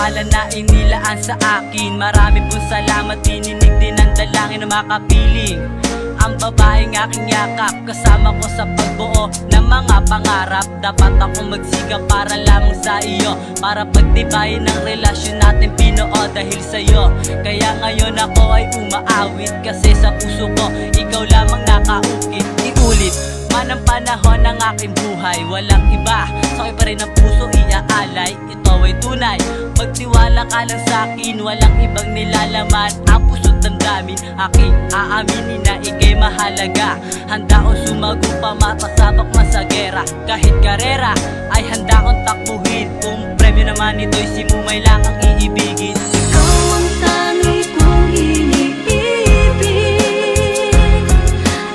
tiwala na inilaan sa akin. Marami pong salamat, dininig din ang dalangin ng makapiling. Ang babaeng aking yakap, kasama ko sa pagbuo ng mga pangarap. Dapat akong magsikap para lamang sa iyo, para pagtibayin ng relasyon natin pinuo dahil sa'yo. Kaya ngayon ako ay umaawit, kasi sa puso ko ikaw lamang nakaukit. Iulit man ang panahon ng aking buhay, walang iba, sa akin pa rin ang puso iaalay. Ito ay tunay, magtiwala ka lang sa'kin, walang ibang nilalaman. Ang puso't damdamin, aking aaminin na ikay mahalaga. Handa kong sumago pa matasabak man sa gera. Kahit karera ay handa kong takbuhin, kung premyo naman ito'y simumay lang ang iibigin. Ikaw ang tangi kong iniibig,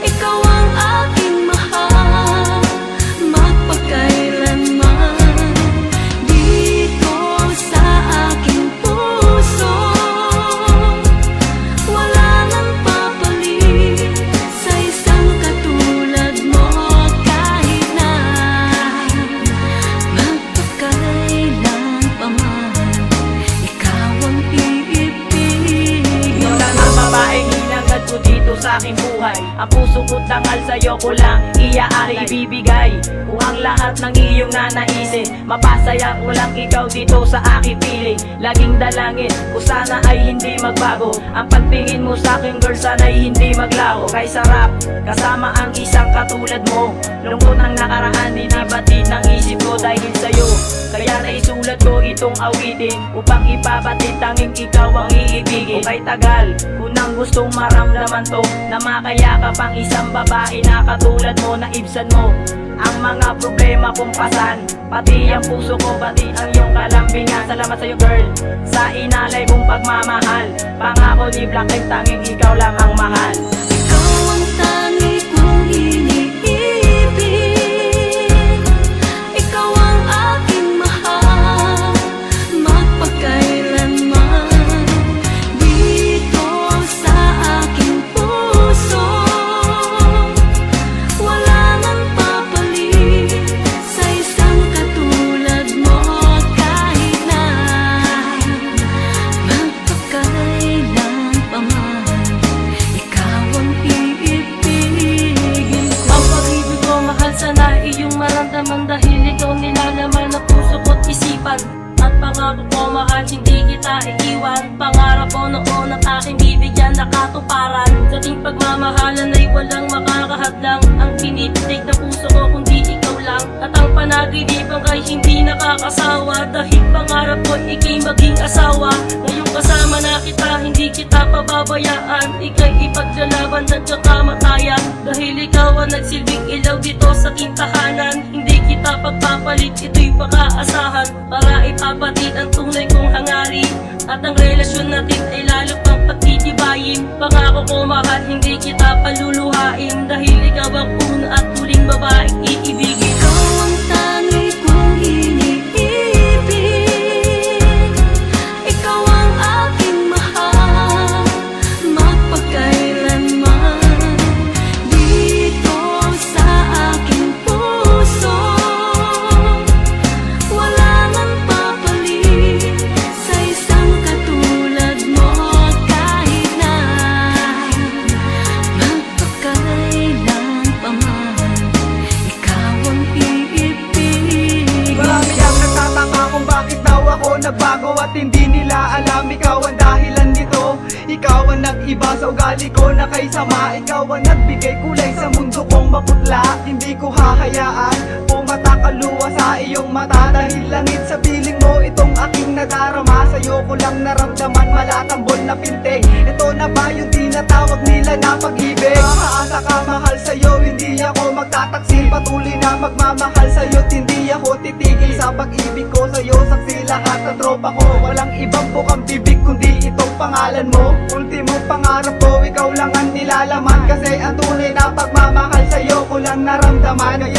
ikaw ang aking mahal, magpakailanman. Dito sa aking puso, wala nang papalit sa isang katulad mo. Kahit na magpakailan pa man, ikaw ang iibigin. Ikaw lang ang babaeng hinangad ko dito sa aking buhay. Ang puso ko't tangal sa'yo ko lang iaari ibibigay. Kung ang lahat ng iyong nanaisin, mapasaya ko lang ikaw dito sa aking piling. Laging dalangin ko sana ay hindi magbago, ang pagtingin mo sa akin girl sana'y hindi maglaho. Kay sarap kasama ang isang katulad mo, lungkot ng nakaraan dinibatid ng isip ko dahil sa'yo. Kaya naisulat ko itong awitin upang ipabatid tanging ikaw ang iibigin. Kay tagal ko nang gustong maramdaman to, na makayakap ang isang babae na katulad mo, na ibsan mo ang mga problema kong pasan, pati ang puso ko, pati ang iyong kalambingan. Salamat sa'yo girl, sa inalay mong pagmamahal. Pangako ni Black Light, tanging ikaw lang ang mahal. Ikaw ang tangi kong iniibig, ikaw ang aking mahal, magpakailanman. Dito sa aking puso, wala nang papalit sa isang katulad mo. Kahit na magpakailan pa man, ikaw ang iibigin ko. Ang pag-ibig ko mahal, sana iyong maramdaman, dahil ikaw nilalaman ng puso ko't isipan. At pangako ko mahal, hindi kita iiwan. Pangarap ko noon at aking bibigyan na katuparan. Sa ating pagmamahalan ay walang makakahadlang, ang pinipitig na puso ko kundi ikaw lang. At ang panaginipan kay hindi nakakasawa, dahil pangarap ko ikay maging asawa. Ngayong kasama na kita, hindi kita pababayaan. Ika'y ipaglalaban hanggang kamatayan, dahil ikaw ang nagsilbing ilaw dito sa aking tahanan. Hindi kita pagpapalit, ito'y pag-aasahan, para ipapatid ang tunay kong hangarin. At ang relasyon natin ay lalo pang pagtitibayin. Pangako ko mahal, hindi kita paluluhain, dahil ikaw ang una at huling babaeng iibigin. Ikaw ang tangi kong iniibig, ikaw ang aking mahal, magpakailanman. Dito sa aking puso, wala nang papalit sa isang katulad mo. Kahit na magpakailan pa man, ikaw ang iibigin. Marami ang nagtataka kung bakit daw ako nagbago, at hindi nila alam ikaw ang dahilan nito. Ikaw ang nag-iba sa ugali ko na kay sama, ikaw ang nagbigay kulay sa mundo kong maputla. Hindi ko hahayaan pumatakaluwa sa iyong mata, dahil langit sa piling mo itong aking nadarama. Sa'yo ko lang naramdaman malatambol na pinte, ito na ba yung tinatawag nila na pag-ibig? Aasa ka mahal, sa'yo hindi ako magtataksil, patuloy na magmamahal sa'yo't hindi ako titigil sa pag-ibig ko sa'yo. Saksi lahat ng tropa ko, walang ibang bukang bibig kundi itong pangalan mo. Ultimong pangarap ko, ikaw lang ang nilalaman, kasi ang tunay na pagmamahal sa'yo ko lang naramdaman. Kaya